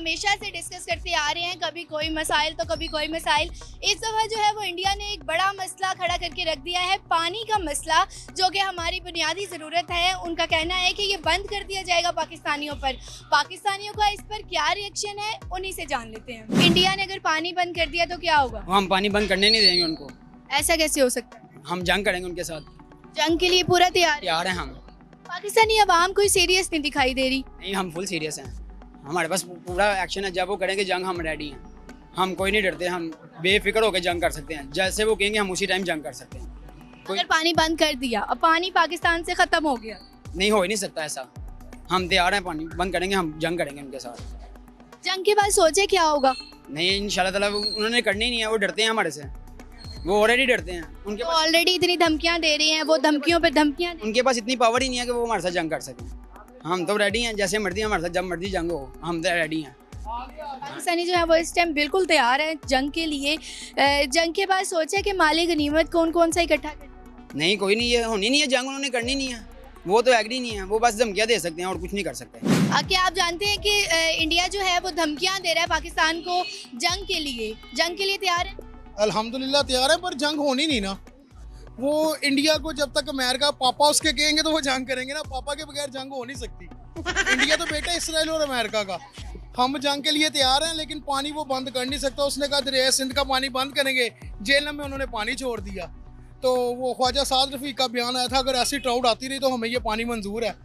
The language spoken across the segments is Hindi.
हमेशा से डिस्कस करते आ रहे हैं, कभी कोई मसाइल तो कभी कोई मसाइल। इस दफ़ा जो है वो इंडिया ने एक बड़ा मसला खड़ा करके रख दिया है, पानी का मसला, जो कि हमारी बुनियादी ज़रूरत है। उनका कहना है कि ये बंद कर दिया जाएगा पाकिस्तानियों पर। पाकिस्तानियों का इस पर क्या रिएक्शन है, उन्हीं से जान लेते हैं। इंडिया ने अगर पानी बंद कर दिया तो क्या होगा? हम पानी बंद करने नहीं देंगे उनको। ऐसा कैसे हो सकता है? हम जंग करेंगे उनके साथ, जंग के लिए पूरा तैयार हैं हम। पाकिस्तानी अवाम कोई सीरियस नहीं दिखाई दे रही। नहीं, हम फुल सीरियस हैं, हमारे पास पूरा एक्शन है। जब वो करेंगे जंग, हम रेडी हैं, हम कोई नहीं डरते, हम बेफिक्र होकर जंग कर सकते हैं। जैसे वो कहेंगे हम उसी टाइम जंग कर सकते हैं। अगर पानी बंद कर दिया, अब पानी पाकिस्तान से खत्म हो गया, नहीं, हो ही नहीं सकता ऐसा। हम तैयार हैं, पानी बंद करेंगे, हम जंग करेंगे उनके साथ। जंग के बाद सोचे क्या होगा? नहीं, इंशाल्लाह ताला उन्होंने करनी ही नहीं है, वो डरते हैं हमारे से, वो ऑलरेडी डरते हैं। उनके तो पास ऑलरेडी इतनी धमकियां दे रही हैं, वो धमकियों पे धमकियां दे। उनके पास इतनी पावर ही नहीं है कि वो हमारे साथ जंग कर सकें। हम तो रेडी हैं, जैसे मर्जी हमारे साथ, जब मर्जी जंग हो, हम तो रेडी हैं। पाकिस्तानी जो है वो इस टाइम बिल्कुल तैयार है जंग के लिए। जंग के बाद सोचा कि माली गनीमत कौन कौन सा इकट्ठा कर। नहीं, कोई नहीं है, होनी नहीं है जंग, उन्होंने करनी नहीं है। वो तो एग्री नहीं है, वो बस धमकियाँ दे सकते हैं और कुछ नहीं कर सकते। क्या आप जानते हैं कि इंडिया जो है वो धमकियां दे रहा है पाकिस्तान को जंग के लिए तैयार है? अल्हम्दुलिल्लाह तैयार है, पर जंग होनी नहीं ना। वो इंडिया को जब तक अमेरिका पापा उसके कहेंगे तो वो जंग करेंगे ना, पापा के बगैर जंग हो नहीं सकती। इंडिया तो बेटा इसराइल और अमेरिका का। हम जंग के लिए तैयार हैं, लेकिन पानी वो बंद कर नहीं सकता। उसने कहा दरिया सिंध का पानी बंद करेंगे, जेल में उन्होंने पानी छोड़ दिया। तो वो ख्वाजा साद रफ़ीक का बयान आया था, अगर ऐसी ट्राउट आती रही तो हमें ये पानी मंजूर है।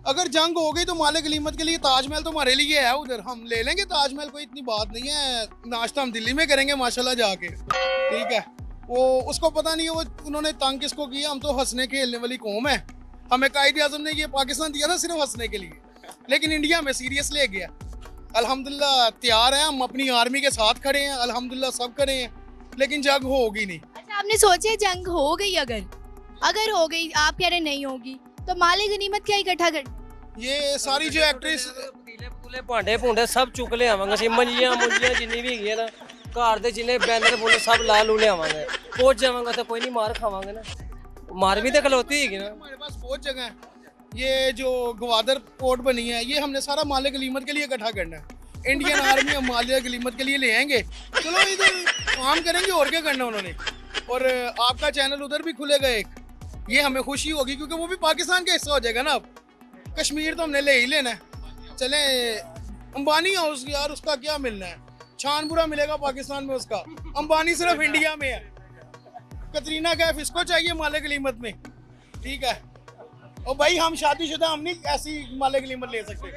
अगर जंग हो गई तो मालिक गनीमत के लिए ताजमहल तो हमारे लिए है उधर, हम ले लेंगे ताजमहल, कोई इतनी बात नहीं है। नाश्ता हम दिल्ली में करेंगे माशाल्लाह जाके, ठीक है। वो उसको पता नहीं है वो उन्होंने तंग किसको किया। हम तो हंसने खेलने वाली कौम है। हमें कायदे आज़म ने ये पाकिस्तान दिया था सिर्फ हंसने के लिए, लेकिन इंडिया में सीरियस ले गया। अल्हम्दुलिल्लाह तैयार हैं, हम अपनी आर्मी के साथ खड़े हैं, अल्हम्दुलिल्लाह सब खड़े हैं, लेकिन जंग होगी नहीं। अच्छा, आपने सोचे जंग हो गई, अगर हो गई, आप कह रहे नहीं होगी, तो माली गनीमत क्या इकट्ठा कर? ये सारी जो एक्ट्रेस पतीले भांडे भूंडे सब चुक ले आवांगे, सी मंजियां मुंजियां जिन्नी भी है ना, घर दे जिन्ने बैनर बुनर सब ला लू ले आवांगे। पहुंच जावांगे तो कोई नहीं मार खावांगे ना, मार भी तो खलोती है ना। हमारे पास बहुत जगह है। ये जो गवादर पोर्ट बनी है, ये हमने सारा मालिक गनीमत के लिए इकट्ठा करना है। इंडियन आर्मी हम मालिक गनीमत के लिए ले आएंगे, चलो इधर काम करेंगे, और क्या करना उन्होंने। और आपका चैनल उधर भी खुलेगा एक, ये हमें खुशी होगी, क्योंकि वो भी पाकिस्तान का हिस्सा हो जाएगा ना। अब कश्मीर तो हमने ले ही लेना है। चले अंबानी हाउस यार, उसका क्या मिलना है, छान बुरा मिलेगा पाकिस्तान में उसका। अंबानी सिर्फ इंडिया में है। कतरीना कैफ इसको चाहिए मालिक गनीमत में, ठीक है। और भाई हम शादीशुदा, हम नहीं ऐसी मालिक गनीमत ले सकते,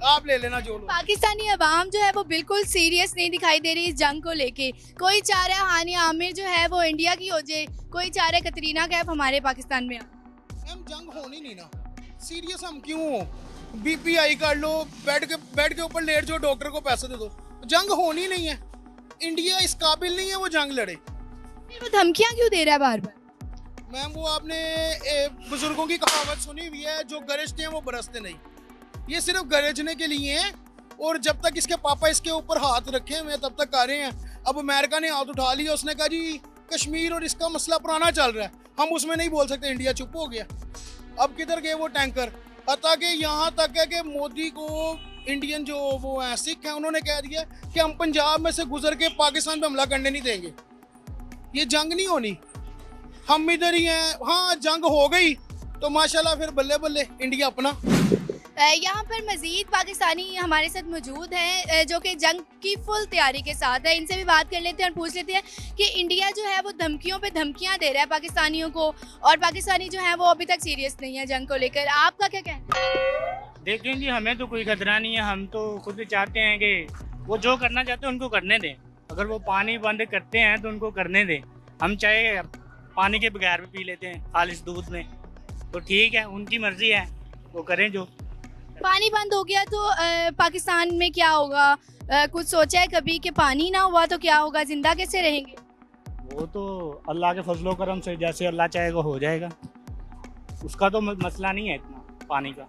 आप ले लेना जो लो। पाकिस्तानी अवाम जो है वो बिल्कुल सीरियस नहीं दिखाई दे रही इस जंग को लेके। कोई चाह रहा है हानिया आमिर जो है वो इंडिया की हो जाए, कोई चाह रहा है कतरीना कैफ हमारे पाकिस्तान में। हम जंग होनी नहीं ना, सीरियस हम क्यों हो? बीपीआई कर लो, बेड के ऊपर लेट जाओ, डॉक्टर को पैसे दे दो। जंग होनी नहीं है, इंडिया इस काबिल नहीं है वो जंग लड़े। फिर वो धमकियां क्यों दे रहा है बार बार? मैम, वो आपने बुजुर्गों की कहावत सुनी हुई है, जो गरजते हैं वो बरसते नहीं। ये सिर्फ गरजने के लिए हैं, और जब तक इसके पापा इसके ऊपर हाथ रखे हुए तब तक कर रहे हैं। अब अमेरिका ने हाथ उठा लिया, उसने कहा जी कश्मीर और इसका मसला पुराना चल रहा है, हम उसमें नहीं बोल सकते। इंडिया चुप हो गया। अब किधर गए वो टैंकर? हता कि यहाँ तक है कि मोदी को इंडियन जो वो हैं सिख हैं, उन्होंने कह दिया कि हम पंजाब में से गुजर के पाकिस्तान पे हमला करने नहीं देंगे। ये जंग नहीं होनी, हम इधर ही हैं। हाँ, जंग हो गई तो माशाल्लाह फिर बल्ले बल्ले इंडिया अपना। यहाँ पर मजीद पाकिस्तानी हमारे साथ मौजूद हैं जो कि जंग की फुल तैयारी के साथ है। इनसे भी बात कर लेते हैं और पूछ लेते हैं कि इंडिया जो है वो धमकियों पे धमकियां दे रहा है पाकिस्तानियों को, और पाकिस्तानी जो है वो अभी तक सीरियस नहीं है जंग को लेकर। आपका क्या कहना है? देखें जी, हमें तो कोई खतरा नहीं है। हम तो खुद चाहते हैं कि वो जो करना चाहते हैं उनको करने दें। अगर वो पानी बंद करते हैं तो उनको करने दें। हम चाहे पानी के बगैर भी पी लेते हैं, खालिश दूध में, तो ठीक है, उनकी मर्जी है, वो करें। जो पानी बंद हो गया तो पाकिस्तान में क्या होगा? कुछ सोचा है कभी कि पानी ना हुआ तो क्या होगा, जिंदा कैसे रहेंगे? वो तो अल्लाह के फजलो करम से जैसे अल्लाह चाहेगा हो जाएगा, उसका तो मसला नहीं है इतना पानी का।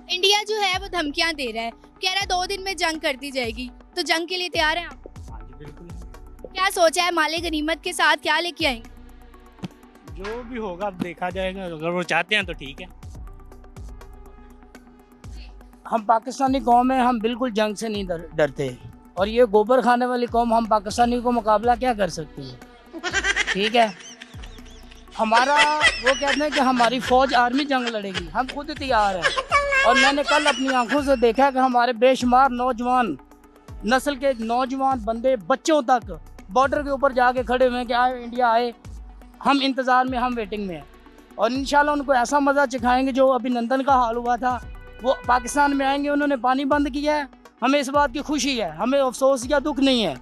इंडिया जो है वो धमकियां दे रहा है, कह रहा है 2 दिन में जंग कर दी जाएगी, तो जंग के लिए तैयार हैं आप? हाँ जी बिल्कुल। क्या सोचा है माले गनीमत के साथ क्या लेके आएंगे? जो भी होगा अब देखा जाएगा, अगर वो चाहते हैं तो ठीक है। हम पाकिस्तानी कौम है, हम बिल्कुल जंग से नहीं डरते। और ये गोबर खाने वाली कौम हम पाकिस्तानी को मुकाबला क्या कर सकती है? ठीक है, हमारा वो कहते हैं कि हमारी फ़ौज आर्मी जंग लड़ेगी, हम खुद तैयार हैं। और मैंने कल अपनी आंखों से देखा कि हमारे बेशुमार नौजवान नस्ल के नौजवान बंदे बच्चों तक बॉर्डर के ऊपर जाके खड़े हुए हैं कि आए इंडिया आए, हम इंतज़ार में, हम वेटिंग में हैं। और इंशाल्लाह उनको ऐसा मज़ा चखाएंगे जो अभिनंदन का हाल हुआ था। वो पाकिस्तान में आएंगे, उन्होंने पानी बंद किया है, हमें इस बात की खुशी है, हमें अफसोस या दुख नहीं है।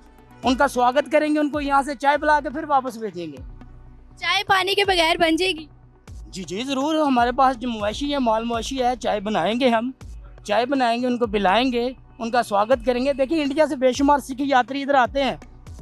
उनका स्वागत करेंगे, उनको यहाँ से चाय पिला के फिर वापस भेजेंगे। चाय पानी के बगैर बन जाएगी? जी जी ज़रूर, हमारे पास जो मवेशी है, माल मवेशी है, चाय बनाएंगे, हम चाय बनाएंगे, उनको पिलाएंगे, उनका स्वागत करेंगे। देखिए इंडिया से बेशुमार सिख यात्री इधर आते हैं,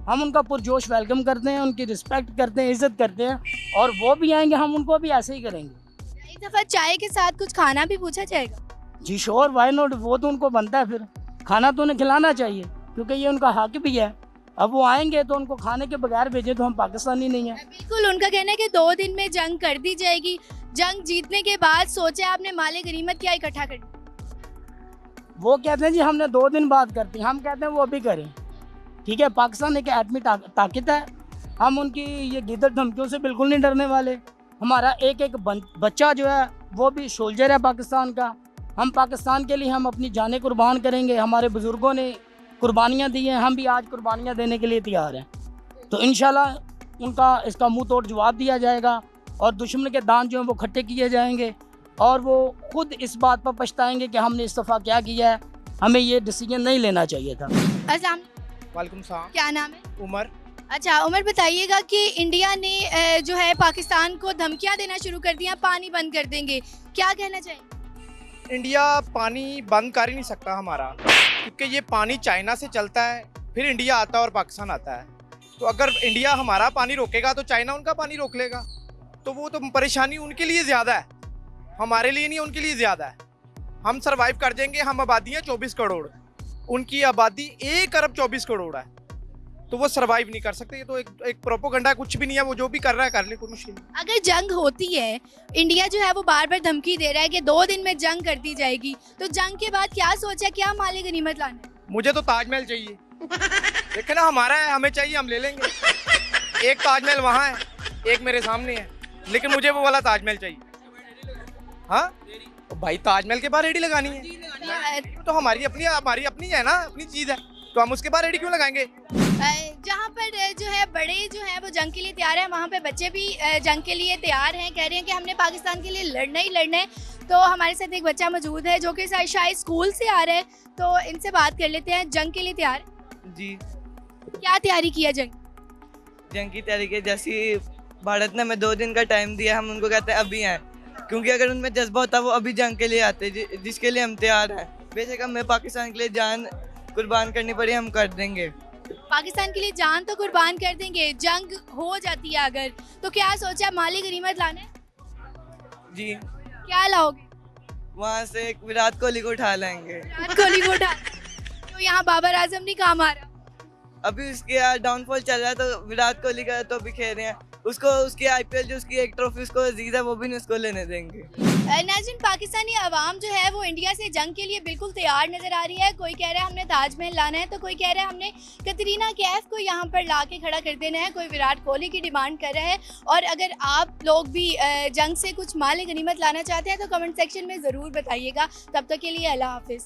हम उनका पुरजोश वेलकम करते हैं, उनकी रिस्पेक्ट करते हैं, इज़्ज़त करते हैं, और वो भी आएंगे, हम उनको भी ऐसे ही करेंगे। इस दफ़ा चाय के साथ कुछ खाना भी पूछा जाएगा? जी श्योर, वाई नॉट, वो तो उनको बनता है, फिर खाना तो उन्हें खिलाना चाहिए क्योंकि ये उनका हक भी है। अब वो आएंगे तो उनको खाने के बगैर भेजे तो हम पाकिस्तानी नहीं हैं। बिल्कुल, उनका कहना है कि 2 दिन में जंग कर दी जाएगी। जंग जीतने के बाद सोचा आपने माले गनीमत क्या इकट्ठा करनी? वो कहते हैं जी हमने 2 दिन बाद करती, हम कहते हैं वो अभी करें। ठीक है, पाकिस्तान एक एटमी ताकत है, हम उनकी ये गिदड़ धमकियों से बिल्कुल नहीं डरने वाले। हमारा एक एक बच्चा जो है वो भी सोल्जर है पाकिस्तान का। हम पाकिस्तान के लिए हम अपनी जानें कुर्बान करेंगे। हमारे बुज़ुर्गों ने कुर्बानियाँ दी हैं, हम भी आज कुर्बानियाँ देने के लिए तैयार हैं। तो इंशाल्लाह उनका इसका मुंह तोड़ जवाब दिया जाएगा और दुश्मन के दांत जो हैं वो खट्टे किए जाएंगे और वो खुद इस बात पर पछताएंगे कि हमने इस दफ़ा क्या किया है, हमें ये डिसीजन नहीं लेना चाहिए था। अस्सलाम, वालेकुम सलाम। क्या नाम है? उमर। अच्छा उमर, बताइएगा कि इंडिया ने जो है पाकिस्तान को धमकियां देना शुरू कर दिया, पानी बंद कर देंगे, क्या कहना चाहिए? इंडिया पानी बंद कर ही नहीं सकता हमारा, क्योंकि ये पानी चाइना से चलता है, फिर इंडिया आता है और पाकिस्तान आता है। तो अगर इंडिया हमारा पानी रोकेगा तो चाइना उनका पानी रोक लेगा, तो वो तो परेशानी उनके लिए ज़्यादा है, हमारे लिए नहीं, उनके लिए ज़्यादा है। हम सरवाइव कर जाएंगे, हम आबादी है 24 करोड़, उनकी आबादी 1 अरब 24 करोड़ है, तो वो सरवाइव नहीं कर सकते। ये तो एक प्रोपोगंडा, कुछ भी नहीं है, वो जो भी कर रहा है कर ले, कोई मुश्किल नहीं। अगर जंग होती है, इंडिया जो है वो बार बार धमकी दे रहा है कि 2 दिन में जंग कर दी जाएगी, तो जंग के बाद क्या सोचा, क्या माले गनीमत लाना है? मुझे तो ताजमहल चाहिए। देखे ना, हमारा है, हमें चाहिए, हम ले लेंगे। एक ताजमहल वहाँ है, एक मेरे सामने है, लेकिन मुझे वो वाला ताजमहल चाहिए। हाँ भाई, ताजमहल के बाहर रेडी लगानी है, तो हमारी अपनी है ना, अपनी चीज़ है, तो हम उसके बाहर रेडी क्यों लगाएंगे? जहाँ पर जो है बड़े जो है वो जंग के लिए तैयार हैं, वहाँ पे बच्चे भी जंग के लिए तैयार हैं, कह रहे हैं कि हमने पाकिस्तान के लिए लड़ना ही लड़ना है। तो हमारे साथ एक बच्चा मौजूद है जो कि शायद स्कूल से आ रहा है, तो इनसे बात कर लेते हैं। जंग के लिए तैयार जी, क्या तैयारी किया जंग? जंग की तैयारी के जैसी भारत ने हमें 2 दिन का टाइम दिया, हम उनको कहते हैं अभी आए, क्योंकि अगर उनमें जज्बा होता वो अभी जंग के लिए आते, जिसके लिए हम तैयार हैं। बेशक हमें पाकिस्तान के लिए जान कुर्बान करनी पड़ी, हम कर देंगे। पाकिस्तान के लिए जान तो कुर्बान कर देंगे, जंग हो जाती है अगर, तो क्या सोचा माली गनीमत लाना है? जी, क्या लाओगे? वहाँ से एक विराट कोहली को उठा लाएंगे। विराट कोहली को उठा, तो यहाँ बाबर आजम नहीं काम आ रहा? अभी उसके डाउनफॉल चल रहा है, तो विराट कोहली का तो अभी खेल रहे हैं, उसको उसकी IPL जो उसकी एक ट्रॉफी उसको अजीज है, वो भी नहीं उसको लेने देंगे। नाज़रीन, पाकिस्तानी अवाम जो है वो इंडिया से जंग के लिए बिल्कुल तैयार नज़र आ रही है। कोई कह रहा है हमने ताजमहल लाना है, तो कोई कह रहा है हमने कतरीना कैफ को यहाँ पर ला के खड़ा कर देना है, कोई विराट कोहली की डिमांड कर रहा है। और अगर आप लोग भी जंग से कुछ माल गनीमत लाना चाहते हैं तो कमेंट सेक्शन में ज़रूर बताइएगा। तब तक के लिए अल्लाह हाफिज़।